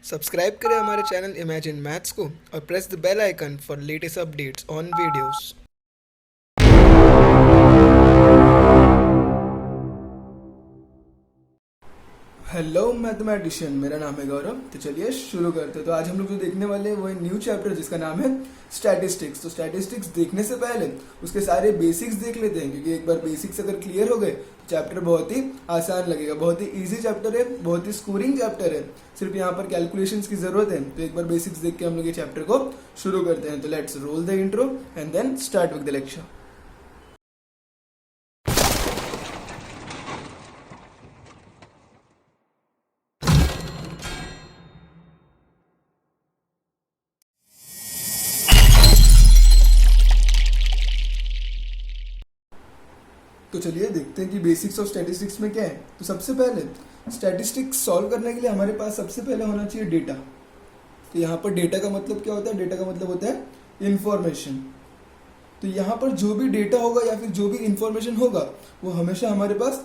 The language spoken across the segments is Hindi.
सब्सक्राइब करें हमारे चैनल इमेजिन मैथ्स को और press the bell icon for latest updates on videos. Hello mathematician, मेरा नाम है गौरव। तो चलिए शुरू करते हैं। तो आज हम लोग जो देखने वाले हैं वो है न्यू चैप्टर जिसका नाम है स्टैटिस्टिक्स। तो स्टैटिस्टिक्स देखने से पहले उसके सारे बेसिक्स देख लेते हैं, क्योंकि एक बार बेसिक्स अगर क्लियर हो गए तो चैप्टर बहुत ही आसान लगेगा। बहुत ही इजी चैप्टर है, बहुत ही स्कोरिंग चैप्टर है, सिर्फ यहाँ पर कैलकुलेशंस की जरूरत है। तो एक बार बेसिक्स देख के हम लोग ये चैप्टर को शुरू करते हैं। तो let's roll the intro and then start with the lecture. तो चलिए देखते हैं कि बेसिक्स ऑफ स्टैटिस्टिक्स में क्या है। तो सबसे पहले स्टैटिस्टिक्स सॉल्व करने के लिए हमारे पास सबसे पहले होना चाहिए डेटा। तो यहाँ पर डेटा का मतलब क्या होता है? डेटा का मतलब होता है इंफॉर्मेशन। तो यहाँ पर जो भी डेटा होगा या फिर जो भी इंफॉर्मेशन होगा वो हमेशा हमारे पास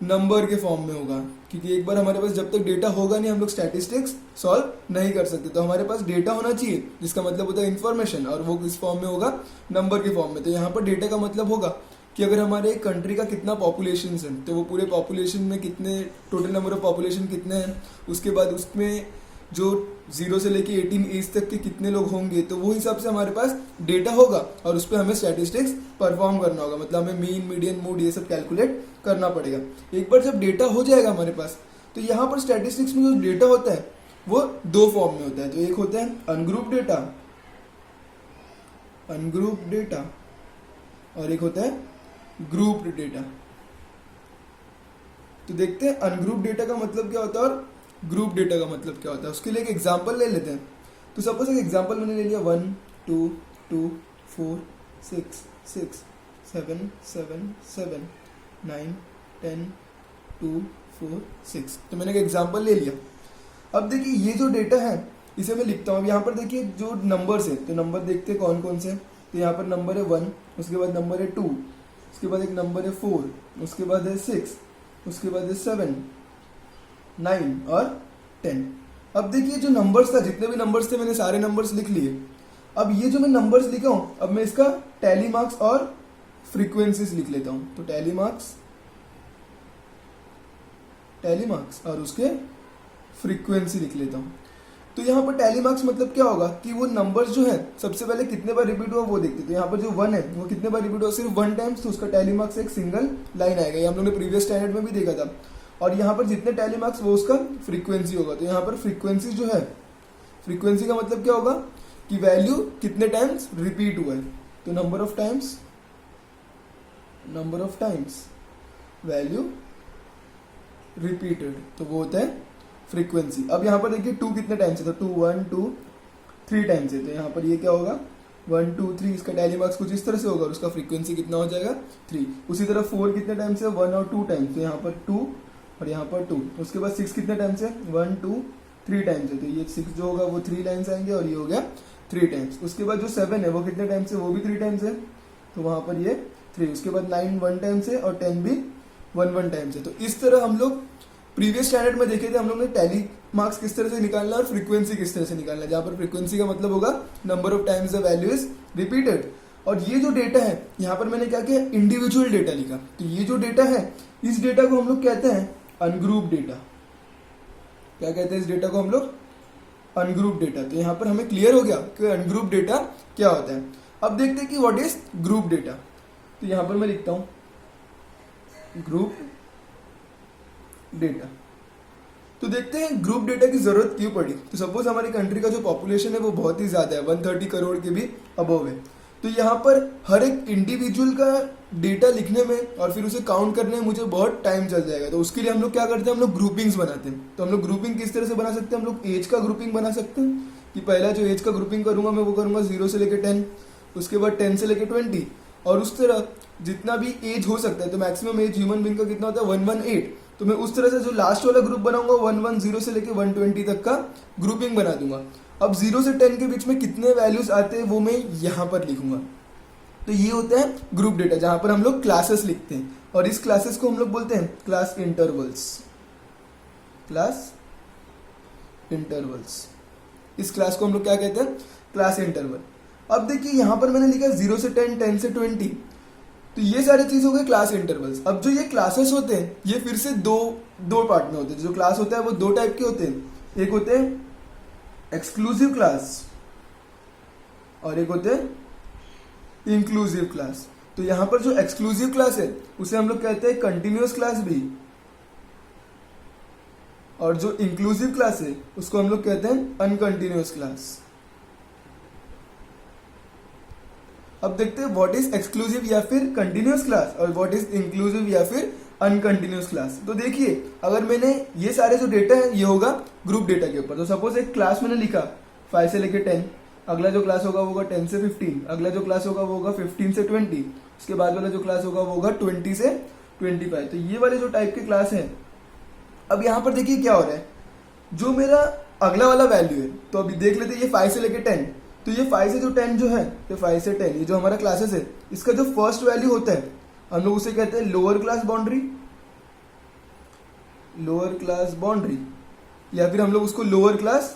नंबर के फॉर्म में होगा, क्योंकि एक बार हमारे पास जब तक डेटा होगा नहीं हम लोग स्टैटिस्टिक्स सॉल्व नहीं कर सकते। तो हमारे पास डेटा होना चाहिए जिसका मतलब होता है इंफॉर्मेशन, और वो किस फॉर्म में होगा? नंबर के फॉर्म में। तो यहाँ पर डेटा का मतलब होगा कि अगर हमारे कंट्री का कितना पॉपुलेशन है तो वो पूरे पॉपुलेशन में कितने, टोटल नंबर ऑफ पॉपुलेशन कितने हैं, उसके बाद उसमें जो 0 से लेके 18 एज तक के कितने लोग होंगे, तो वो हिसाब से हमारे पास डेटा होगा और उस पर हमें स्टैटिस्टिक्स परफॉर्म करना होगा। मतलब हमें मीन, मीडियन, मोड ये सब कैलकुलेट करना पड़ेगा। एक बार जब डेटा हो जाएगा हमारे पास, तो यहाँ पर स्टैटिस्टिक्स में जो डेटा होता है वो दो फॉर्म में होता है। तो एक होता है अनग्रुप डेटा, अनग्रुप डेटा, और एक होता है ग्रुप्ड डेटा। तो देखते हैं अनग्रुप डेटा का मतलब क्या होता है और ग्रुप डेटा का मतलब क्या होता है। उसके लिए एक एग्जांपल ले लेते हैं। तो सपोज एक एग्जांपल मैंने ले लिया 1 2 2 4 6 6 7 7 7 9 10 2 4 6। तो मैंने एक एग्जांपल ले लिया। अब देखिए ये जो डेटा है इसे मैं लिखता हूँ। अब यहाँ पर देखिए जो नंबर्स है, तो नंबर देखते हैं कौन कौन से। तो यहाँ पर नंबर है 1, उसके बाद नंबर है 2, उसके बाद एक नंबर है 4, उसके बाद है 6, उसके बाद है 7 9 और 10। अब देखिए जो नंबर्स था, जितने भी नंबर्स थे मैंने सारे नंबर्स लिख लिए। अब ये जो मैं नंबर्स लिखा हूं, अब मैं इसका टैली मार्क्स और फ्रीक्वेंसीज लिख लेता हूं। तो टैली मार्क्स और उसके फ्रीक्वेंसी लिख लेता हूं। तो यहाँ पर टैली मार्क्स मतलब क्या होगा कि वो नंबर्स जो है सबसे पहले कितने बार रिपीट हुआ वो देखते। तो यहाँ पर जो 1 है वो कितने बार रिपीट हुआ? सिर्फ 1 टाइम्स, तो उसका टैली मार्क्स एक सिंगल लाइन आएगा। ये हम लोग ने प्रीवियस स्टैंडर्ड में भी देखा था। और यहाँ पर जितने टैली मार्क्स वो उसका फ्रीक्वेंसी होगा। तो यहाँ पर फ्रीक्वेंसी जो है, फ्रीक्वेंसी का मतलब क्या होगा कि वैल्यू कितने टाइम्स रिपीट हुआ है। तो number of times value repeated, तो वो होता है फ्रीक्वेंसी। अब यहाँ पर देखिए 2 कितने टाइम्स है? तो 2 1 2 3 टाइम्स है। तो यहाँ पर ये क्या होगा? 1 2 3। इसका टैली मार्क्स कुछ इस तरह से होगा और उसका फ्रीक्वेंसी कितना हो जाएगा? 3। उसी तरह 4 कितने टाइम्स है? 1 और 2 टाइम्स। तो यहाँ पर 2 और यहाँ पर 2। उसके बाद 6 कितने टाइम्स है? 1 2 3 टाइम्स है। तो ये 6 जो होगा वो 3 लाइन्स आएंगे और ये हो गया 3 टाइम्स। उसके बाद जो 7 है वो कितने टाइम्स है? वो भी 3 टाइम्स है। तो वहां पर ये 3। उसके बाद 9 1 टाइम्स है और 10 भी 1 टाइम्स है। तो इस तरह हम लोग प्रीवियस स्टैंडर्ड में देखे थे, हम लोग ने टैली मार्क्स किस तरह से निकालना और फ्रीक्वेंसी किस तरह से निकालना। जहां पर फ्रीक्वेंसी का मतलब होगा number of times the value is repeated. और ये जो डेटा है यहाँ पर मैंने क्या किया? इंडिविजुअल डेटा लिखा। तो ये जो डेटा है इस डेटा को हम लोग कहते हैं अनग्रुप डेटा। क्या कहते हैं इस डेटा को हम लोग? Ungroup data. तो यहाँ पर हमें क्लियर हो गया कि अनग्रुप डेटा क्या होता है। अब देखते हैं कि व्हाट इज ग्रुप डेटा। तो यहाँ पर मैं लिखता हूं ग्रुप डेटा। तो देखते हैं ग्रुप डेटा की जरूरत क्यों पड़ी। तो सपोज हमारी कंट्री का जो पॉपुलेशन है वो बहुत ही ज्यादा है, 130 करोड़ के भी अबव है। तो यहाँ पर हर एक इंडिविजुअल का डेटा लिखने में और फिर उसे काउंट करने में मुझे बहुत टाइम चल जाएगा। तो उसके लिए हम लोग क्या करते हैं? हम लोग ग्रुपिंग्स बनाते हैं। तो हम लोग ग्रुपिंग किस तरह से बना सकते हैं? हम लोग एज का ग्रुपिंग बना सकते हैं कि पहला जो एज का ग्रुपिंग करूंगा मैं वो करूंगा 0 से लेकर 10, उसके बाद 10 से लेकर 20, और उस तरह जितना भी एज हो सकता है। तो मैक्सिमम एज ह्यूमन बीइंग का कितना होता है? 118। तो मैं उस तरह से जो लास्ट वाला ग्रुप बनाऊंगा 110 से लेके 120 तक का ग्रुपिंग बना दूंगा। अब 0 से 10 के बीच में कितने वैल्यूज आते हैं वो मैं यहाँ पर लिखूंगा। तो ये होता है ग्रुप डेटा, जहां पर हम लोग क्लासेस लिखते हैं और इस क्लासेस को हम लोग बोलते हैं क्लास इंटरवल्स। Class intervals. इस क्लास को हम लोग क्या कहते हैं? Class interval. अब देखिए यहाँ पर मैंने लिखा 0 से 10, 10 से 20, तो ये सारी चीज हो गई क्लास इंटरवल्स। अब जो ये क्लासेस होते हैं ये फिर से दो पार्ट में होते हैं। जो क्लास होता है वो दो टाइप के होते हैं, एक होते हैं एक्सक्लूसिव क्लास और एक होते हैं इंक्लूसिव क्लास। तो यहां पर जो एक्सक्लूसिव क्लास है उसे हम लोग कहते हैं कंटिन्यूअस क्लास भी, और जो इंक्लूसिव क्लास है उसको हम लोग कहते हैं अनकंटिन्यूअस क्लास। अब देखते हैं व्हाट इज एक्सक्लूसिव या फिर कंटिन्यूअस क्लास और व्हाट इज इंक्लूसिव या फिर अनकंटिन्यूअस क्लास। तो देखिए अगर मैंने ये सारे जो डेटा है ये होगा ग्रुप डेटा के ऊपर। तो सपोज एक क्लास मैंने लिखा 5 से लेकर 10, अगला जो क्लास होगा वो होगा 10 से 15, अगला जो क्लास होगा वो होगा 15 से 20, उसके बाद वाला जो क्लास होगा वो होगा 20 से 25। तो ये वाले जो टाइप के क्लास है। अब यहाँ पर देखिए क्या हो रहा है, जो मेरा अगला वाला वैल्यू है, तो अभी देख लेते हैं ये 5 से लेकर 10, तो ये 5 से जो 10 जो है, ये 5 से 10 ये जो हमारा क्लासेस है इसका जो फर्स्ट वैल्यू होता है हम लोग उसे कहते हैं lower class boundary, lower class boundary, या फिर हम लोग उसको लोअर क्लास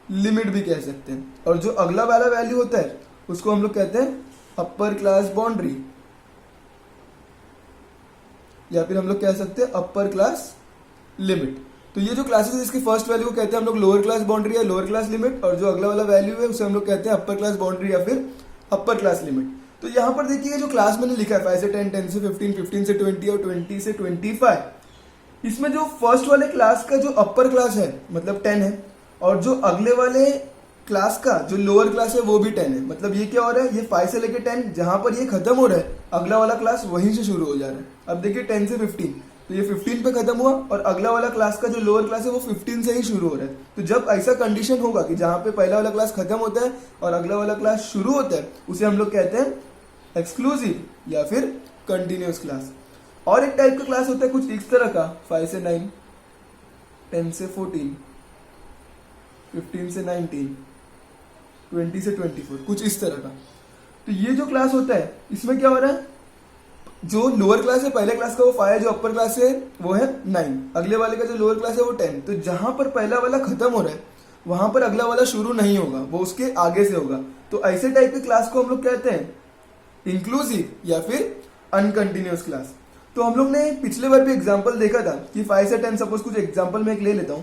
लिमिट भी कह सकते हैं। और जो अगला वाला वैल्यू होता है उसको हम लोग कहते हैं अपर क्लास बाउंड्री, या फिर हम लोग कह सकते हैं अपर क्लास लिमिट। तो ये जो क्लासेस है इसके फर्स्ट वैल्यू को कहते हैं हम लोग लोअर क्लास बाउंड्री या लोअर क्लास लिमिट, और जो अगला वाला वैल्यू है उसे हम लोग कहते हैं अपर क्लास बाउंड्री या फिर अपर क्लास लिमिट। तो यहाँ पर देखिए जो क्लास मैंने लिखा है 5 से 10, 10 से 15, 15 से 20 और 20 से 25, इसमें जो फर्स्ट वाले क्लास का जो अपर क्लास है मतलब 10 है, और जो अगले वाले क्लास का जो लोअर क्लास है वो भी 10 है। मतलब ये क्या हो रहा है, ये 5 से लेकर 10 जहां पर ये खत्म हो रहा है अगला वाला क्लास वहीं से शुरू हो जा रहा है। अब देखिए 10 से 15, तो ये 15 पे खत्म हुआ और अगला वाला क्लास का जो लोअर क्लास है वो 15 से ही शुरू हो रहा है। तो जब ऐसा कंडीशन होगा कि जहां पे पहला वाला क्लास खत्म होता है और अगला वाला क्लास शुरू होता है उसे हम लोग कहते हैं एक्सक्लूसिव या फिर कंटिन्यूअस क्लास। और एक टाइप का क्लास होता है कुछ इस तरह का 5 से 9, 10 से 14, 15 से 19, 20 से 24, कुछ इस तरह का। तो ये जो क्लास होता है इसमें क्या हो रहा है, जो लोअर क्लास है पहले क्लास का वो 5, जो अपर क्लास है वो है 9, अगले वाले का जो लोअर क्लास है वो 10। तो जहां पर पहला वाला खत्म हो रहा है वहां पर अगला वाला शुरू नहीं होगा, वो उसके आगे से होगा। तो ऐसे टाइप के क्लास को हम लोग कहते हैं इंक्लूसिव या फिर अनकंटिन्यूअस क्लास। तो हम लोग ने पिछले बार भी एग्जाम्पल देखा था कि 5 से 10, सपोज कुछ एग्जाम्पल मैं एक ले लेता हूं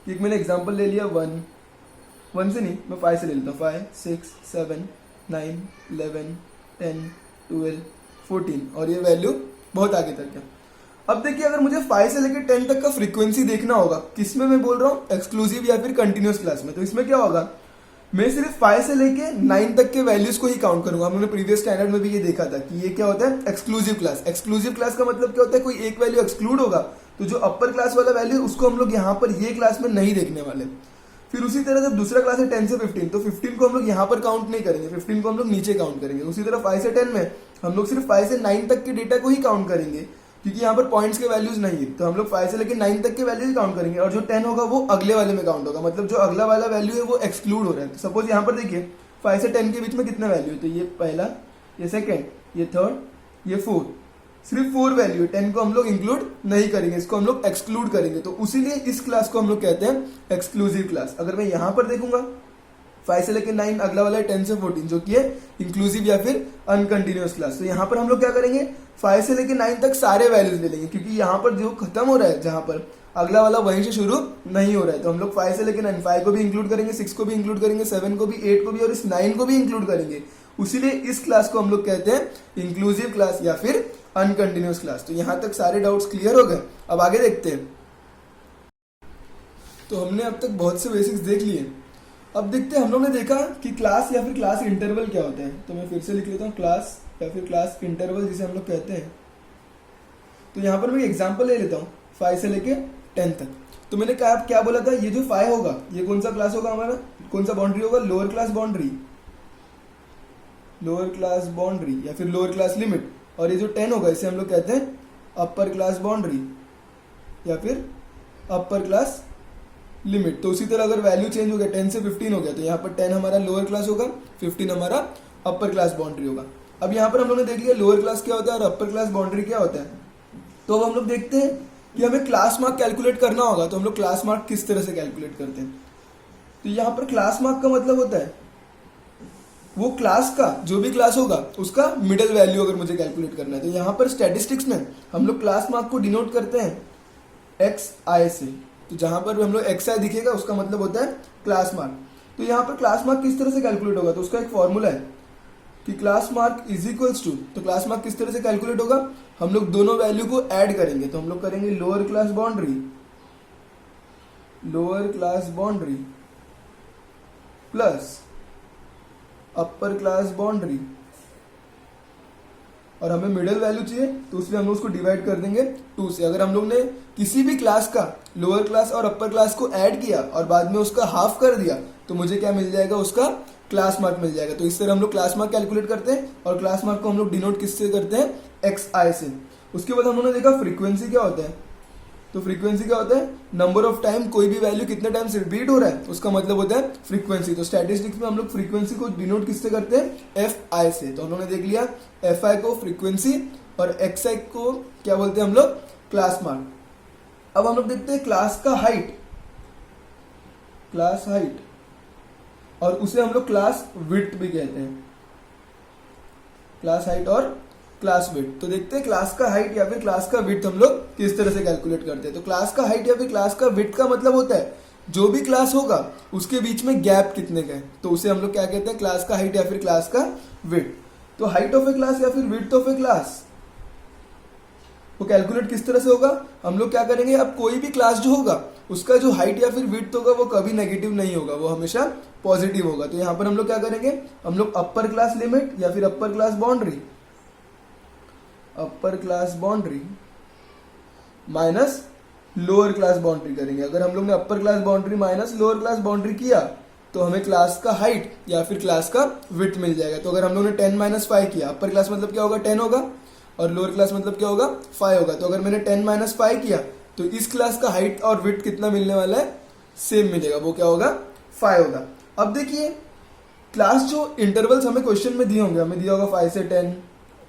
कि एक मैंने एग्जाम्पल ले लिया 1 से नहीं, मैं 5 से ले लेता हूँ। 5, 6, 7, 9, 11, 10, 12, 14 और ये वैल्यू बहुत आगे तक है। अब देखिए अगर मुझे 5 से लेकर 10 तक का फ्रीक्वेंसी देखना होगा, किसमें मैं बोल रहा हूँ, एक्सक्लूसिव या फिर कंटिन्यूअस क्लास में, तो इसमें क्या होगा, मैं सिर्फ 5 से लेके 9 तक के वैल्यूज को ही काउंट करूंगा। हम लोगों ने प्रीवियस स्टैंडर्ड में भी ये देखा था कि ये क्या होता है, एक्सक्लूसिव क्लास। एक्सक्लूसिव क्लास का मतलब क्या होता है, कोई एक वैल्यू एक्सक्लूड होगा तो जो अपर क्लास वाला वैल्यू उसको हम लोग यहाँ पर ये क्लास में नहीं देखने वाले। फिर उसी तरह जब दूसरा क्लास है 10 से 15, तो 15 को हम लोग यहाँ पर काउंट नहीं करेंगे, 15 को हम लोग नीचे काउंट करेंगे। उसी तरह 5 से 10 में हम लोग सिर्फ 5 से 9 तक के डेटा को ही काउंट करेंगे क्योंकि यहाँ पर पॉइंट्स के वैल्यूज नहीं है, तो हम लोग 5 से लेकर 9 तक के वैल्यूज काउंट करेंगे। और जो 10 होगा वो अगले वाले में काउंट होगा, मतलब जो अगला वाला वैल्यू है वो एक्सक्लूड हो रहा है। तो सपोज यहाँ पर देखिए 5 से 10 के बीच में कितना वैल्यू है, तो ये पहला, ये सेकेंड, ये थर्ड, ये फोर्थ, सिर्फ 4 वैल्यू है। 10 को हम लोग इंक्लूड नहीं करेंगे, इसको हम लोग एक्सक्लूड करेंगे। तो उसीलिए इस क्लास को हम लोग कहते हैं एक्सक्लूसिव क्लास। अगर मैं यहाँ पर देखूंगा 5 से लेकर 9, अगला वाला है 10 से 14 जो कि है इंक्लूसिव या फिर अनकंटिन्यूअस क्लास। तो यहाँ पर हम लोग क्या करेंगे, 5 से लेकर 9 तक सारे वैल्यूज ले लेंगे क्योंकि यहाँ पर जो खत्म हो रहा है जहां पर अगला वाला वहीं से शुरू नहीं हो रहा है। तो हम लोग 5 से लेकर 9, 5 को भी इंक्लूड करेंगे, 6 को भी इंक्लूड करेंगे, 7 को भी, 8 को भी और इस 9 को भी इंक्लूड करेंगे। उसीलिए इस क्लास को हम लोग कहते हैं इंक्लूसिव क्लास या फिर अनकंटिन्यूअस क्लास। तो यहां तक सारे डाउट्स क्लियर हो गए। अब आगे देखते हैं। तो हमने अब तक बहुत से बेसिक्स देख लिए। अब देखते हैं, हम लोग ने देखा कि क्लास या फिर क्लास इंटरवल क्या होता है। तो मैं फिर से लिख लेता हूँ, क्लास या फिर क्लास इंटरवल जिसे हम लोग कहते हैं। तो यहाँ पर मैं एग्जांपल ले लेता हूँ 5 से लेके 10 तक। तो मैंने कहा क्या बोला था, ये जो 5 होगा ये कौन सा क्लास होगा हमारा, कौन सा बाउंड्री होगा, lower class boundary, lower class boundary या फिर लोअर क्लास लिमिट। और ये जो 10 होगा इसे हम लोग कहते हैं अपर क्लास बाउंड्री या फिर अपर क्लास लिमिट। तो उसी तरह अगर वैल्यू चेंज हो गया 10 से 15 हो गया तो यहाँ पर 10 हमारा लोअर क्लास होगा, 15 हमारा अपर क्लास बाउंड्री होगा। अब यहाँ पर हम लोगों ने देख लिया लोअर क्लास क्या होता है और अपर क्लास बाउंड्री क्या होता है। तो अब हम लोग देखते हैं कि हमें क्लास मार्क कैलकुलेट करना होगा, तो हम लोग क्लास मार्क किस तरह से कैलकुलेट करते हैं। तो यहाँ पर क्लास मार्क का मतलब होता है वो क्लास का, जो भी क्लास होगा उसका मिडल वैल्यू अगर मुझे कैलकुलेट करना है। तो यहाँ पर स्टैटिस्टिक्स में हम लोग क्लास मार्क को डिनोट करते हैं एक्स आई से। तो जहां पर भी हम लोग एक्स आई दिखेगा उसका मतलब होता है क्लास मार्क। तो यहाँ पर क्लास मार्क किस तरह से कैलकुलेट होगा, तो उसका एक फॉर्मूला है कि class mark is equals to, तो क्लास मार्क किस तरह से कैलकुलेट होगा, हम लोग दोनों वैल्यू को ऐड करेंगे। तो हम लोग करेंगे lower class boundary plus upper class boundary, और हमें मिडिल वैल्यू चाहिए तो उसमें हम लोग उसको डिवाइड कर देंगे 2 से। अगर हम लोग ने किसी भी क्लास का लोअर क्लास और अपर क्लास को ऐड किया और बाद में उसका हाफ कर दिया तो मुझे क्या मिल जाएगा, उसका क्लास मार्क मिल जाएगा। तो इस तरह हम लोग क्लास मार्क कैलकुलेट करते हैं, और क्लास मार्क को हम लोग डिनोट किससे करते हैं, एक्स आई से। उसके बाद हम लोगों ने देखा फ्रीक्वेंसी क्या होता है। तो फ्रीक्वेंसी क्या होता है, नंबर ऑफ टाइम कोई भी वैल्यू कितने टाइम से रिपीट हो रहा है उसका मतलब होता है फ्रीक्वेंसी। तो स्टैटिस्टिक्स में हम लोग फ्रीक्वेंसी को डिनोट किससे करते हैं, एफ आई से। तो हम लोगों ने देख लिया एफ आई को फ्रीक्वेंसी और एक्स आई को क्या बोलते हैं हम लोग, क्लास मार्क। अब हम लोग देखते हैं क्लास हाइट, और उसे हम लोग क्लास विड्थ भी कहते हैं, क्लास हाइट और क्लास विड्थ। तो देखते हैं क्लास का हाइट या फिर क्लास का विड्थ हम लोग किस तरह से कैलकुलेट करते हैं। तो क्लास का हाइट या फिर क्लास का विड्थ का मतलब होता है जो भी क्लास होगा उसके बीच में गैप कितने का है, तो उसे हम लोग क्या कहते हैं, क्लास का हाइट या फिर क्लास का विड्थ। तो हाइट ऑफ ए क्लास या फिर विड्थ ऑफ ए क्लास वो कैलकुलेट किस तरह से होगा, हम लोग क्या करेंगे, अब कोई भी क्लास जो होगा उसका जो हाइट या फिर विड्थ होगा वो कभी नेगेटिव नहीं होगा, वो हमेशा पॉजिटिव होगा। तो यहाँ पर हम लोग क्या करेंगे, हम लोग अपर क्लास लिमिट या फिर upper class boundary minus lower class boundary करेंगे। अगर हम लोग ने upper class boundary minus lower class boundary किया तो हमें क्लास का हाइट या फिर क्लास का विड्थ मिल जाएगा। तो अगर हम लोग ने 10 माइनस 5 किया, अपर क्लास मतलब क्या होगा 10 होगा, और लोअर क्लास मतलब क्या होगा 5 होगा। तो अगर मैंने 10 माइनस 5 किया तो इस क्लास का हाइट और विड्थ कितना मिलने वाला है, सेम मिलेगा, वो क्या होगा 5 होगा। अब देखिए क्लास जो इंटरवल्स हमें क्वेश्चन में दिए होंगे, हमें दिया होगा 5 से 10,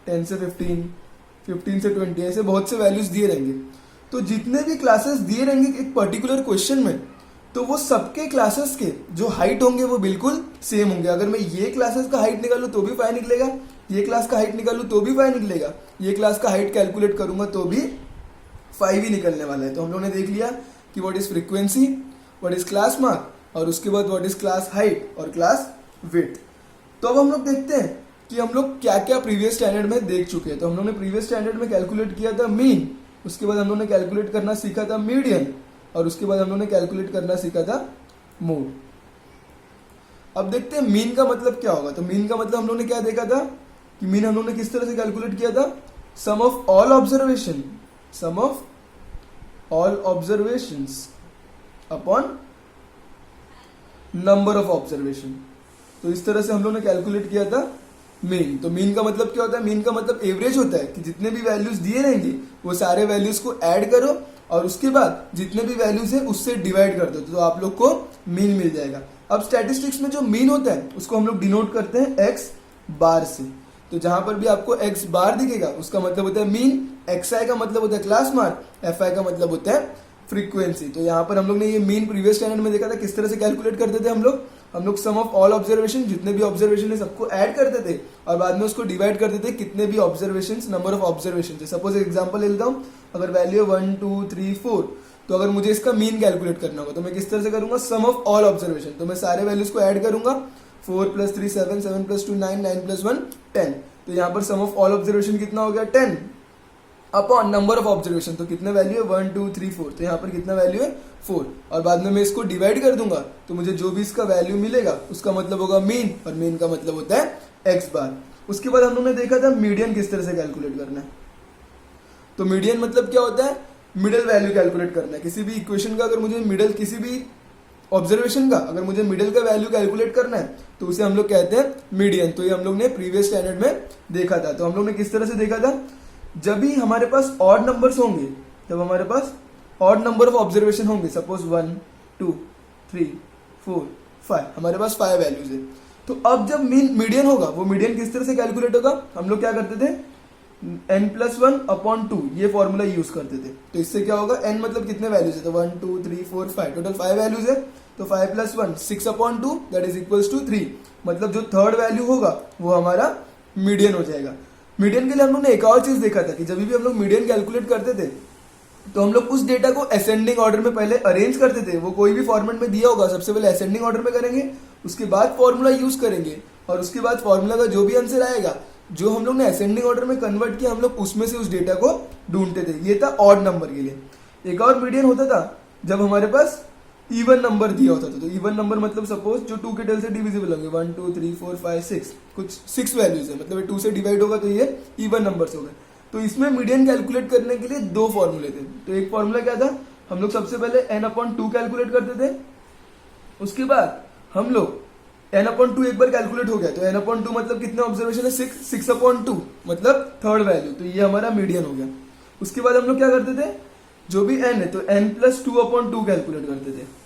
10 से 15, 15 से 20, ऐसे बहुत से वैल्यूज दिए रहेंगे। तो जितने भी क्लासेस दिए रहेंगे एक पर्टिकुलर क्वेश्चन में, तो वो सबके क्लासेस के जो हाइट होंगे वो बिल्कुल सेम होंगे। अगर मैं ये क्लासेस का हाइट निकालूं तो भी 5 निकलेगा, ये क्लास का हाइट निकालूं तो भी 5 निकलेगा, ये क्लास का हाइट कैलकुलेट करूंगा तो भी 5 ही निकलने वाला है। तो हम लोगों ने देख लिया कि what is frequency, what is class mark, और उसके बाद व्हाट इज क्लास हाइट और क्लास विड्थ। तो अब हम लोग देखते हैं कि हम लोग क्या क्या प्रीवियस स्टैंडर्ड में देख चुके हैं। तो हम लोग ने प्रीवियस स्टैंडर्ड में कैलकुलेट किया था मीन, उसके बाद हम लोग ने कैलकुलेट करना सीखा था मीडियन, और उसके बाद हम लोग ने कैलकुलेट करना सीखा था मोड। अब देखते हैं मीन का मतलब क्या होगा। तो मीन का मतलब हम लोग ने क्या देखा था कि मीन हम लोग ने किस तरह से कैलकुलेट किया था, sum of all observations upon number of observation. तो इस तरह से हम लोग ने कैलकुलेट किया था मीन। तो मीन का मतलब क्या होता है, मीन का मतलब एवरेज होता है कि जितने भी वैल्यूज दिए रहेंगे वो सारे वैल्यूज को ऐड करो और उसके बाद जितने भी वैल्यूज है उससे डिवाइड कर दो, तो आप लोग को मीन मिल जाएगा। अब स्टैटिस्टिक्स में जो मीन होता है उसको हम लोग डिनोट करते हैं एक्स बार से। तो जहां पर भी आपको एक्स बार दिखेगा उसका मतलब होता है मीन, एक्स आई का मतलब होता है क्लास मार्क, एफ आई का मतलब होता है फ्रीक्वेंसी। तो यहाँ पर हम लोग ने ये मीन प्रीवियस स्टैंडर्ड में देखा था किस तरह से कैलकुलेट करते थे हम लोग सम ऑफ ऑल ऑब्जर्वेशन, जितने भी ऑब्जर्वेशन है सबको ऐड करते थे और बाद में उसको डिवाइड करते थे कितने भी observation, number of observation. Suppose example ले लेता हूँ, अगर वैल्यू 1 2 3 4, तो अगर मुझे इसका मीन कैलकुलेट करना होगा तो मैं किस तरह से करूंगा, सम ऑफ ऑल ऑब्जर्वेशन। तो मैं सारे वैल्यूज को ऐड करूंगा, 4 + 3 7, 7 + 2 9, 9 + 1 10। तो यहाँ पर सम ऑफ ऑल ऑब्जर्वेशन कितना हो गया 10 अपॉन नंबर ऑफ ऑब्जर्वेशन। तो कितने वैल्यू है 1 2 3 4, तो यहाँ पर कितना वैल्यू है 4, और बाद में मैं इसको डिवाइड कर दूंगा तो मुझे जो भी इसका वैल्यू मिलेगा उसका मतलब होगा मीन, और मीन का मतलब होता है एक्स बार। उसके बाद हम लोगों ने देखा था मीडियन किस तरह से कैलकुलेट करना है। तो मीडियन मतलब क्या होता है, मिडिल वैल्यू कैलकुलेट करना है किसी भी इक्वेशन का। अगर मुझे मिडिल, किसी भी ऑब्जर्वेशन का अगर मुझे मिडिल का वैल्यू कैलकुलेट करना है तो उसे हम लोग कहते हैं मीडियन। तो ये हम लोग ने प्रीवियस स्टैंडर्ड में देखा था। तो हम लोग ने किस तरह से देखा था, जब भी हमारे पास ऑड नंबर्स होंगे, जब हमारे पास ऑड नंबर ऑफ ऑब्जर्वेशन होंगे, सपोज 1 2 3 4 5, हमारे पास 5 वैल्यूज है। तो अब जब मीडियन होगा, वो मीडियन किस तरह से कैलकुलेट होगा, हम लोग क्या करते थे, n+1/2 ये फॉर्मूला यूज करते थे। तो इससे क्या होगा, n मतलब कितने वैल्यूज है, तो 1 2 3 4 5, टोटल 5 वैल्यूज है। तो 5+1 6/2 दैट इज इक्वल्स टू 3। मतलब जो थर्ड वैल्यू होगा वो हमारा मीडियन हो जाएगा। मीडियन के लिए हम लोग ने एक और चीज देखा था कि जब भी हम लोग मीडियन कैलकुलेट करते थे तो हम लोग उस डेटा को असेंडिंग ऑर्डर में पहले अरेंज करते थे। वो कोई भी फॉर्मेट में दिया होगा सबसे पहले असेंडिंग ऑर्डर में करेंगे, उसके बाद फॉर्मूला यूज करेंगे और उसके बाद फॉर्मूला का जो भी आंसर आएगा जो हम लोग ने असेंडिंग ऑर्डर में कन्वर्ट किया हम लोग उसमें से उस डेटा को ढूंढते थे। ये था ऑड नंबर के लिए। एक और मीडियन होता था जब हमारे पास इवन नंबर दिया होता था। तो इवन नंबर मतलब सपोज जो 2 के टेल से डिविजिबल होंगे, 1 2 3 4 5 6, कुछ 6 वैल्यूज है, मतलब 2 से डिवाइड होगा तो ये इवन नंबर्स हो गए। तो इसमें मीडियन कैलकुलेट करने के लिए 2 फॉर्मूले थे। तो एक फॉर्मूला क्या था, हम लोग सबसे पहले n/2 कैलकुलेट करते थे, उसके बाद हम लोग n/2 एक बार कैलकुलेट हो गया तो n/2 मतलब कितना ऑब्जर्वेशन है, 6/2 मतलब थर्ड वैल्यू, तो ये हमारा मीडियन हो गया। उसके बाद हम लोग क्या करते थे, जो भी n है तो n+2/2 कैलकुलेट करते थे।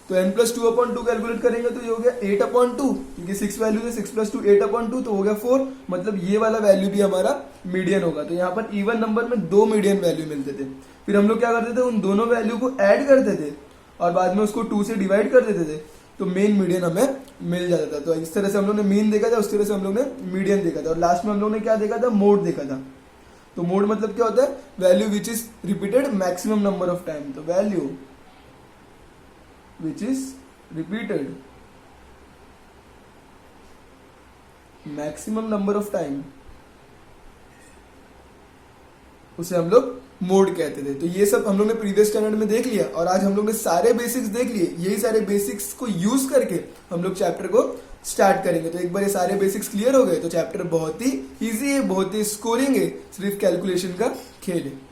तो n+2/2 कैलकुलेट करेंगे तो ये हो गया 8/2, क्योंकि 6 वैल्यू है, 6+2 8/2 तो हो गया 4, मतलब ये वाला वैल्यू भी हमारा मीडियन होगा। तो यहाँ पर इवन नंबर में 2 मीडियन वैल्यू मिलते थे। फिर हम लोग क्या करते थे, उन दोनों वैल्यू को ऐड करते थे और बाद में उसको 2 से डिवाइड कर देते थे, तो मेन मीडियन हमें मिल जाता था। तो इस तरह से हम लोग ने मीन देखा था, उस तरह से हम लोग ने मीडियन देखा था। और लास्ट में हम लोग ने क्या देखा था, मोड देखा था। तो मोड मतलब क्या होता है, value which is repeated maximum number of time. तो value which is repeated maximum number of time, उसे हम लोग मोड कहते थे। तो ये सब हम लोग ने प्रीवियस स्टैंडर्ड में देख लिया और आज हम लोग ने सारे बेसिक्स देख लिए। यही सारे बेसिक्स को यूज करके हम लोग चैप्टर को स्टार्ट करेंगे। तो एक बार ये सारे बेसिक्स क्लियर हो गए तो चैप्टर बहुत ही इजी है, बहुत ही स्कोरिंग है, सिर्फ कैलकुलेशन का खेल है।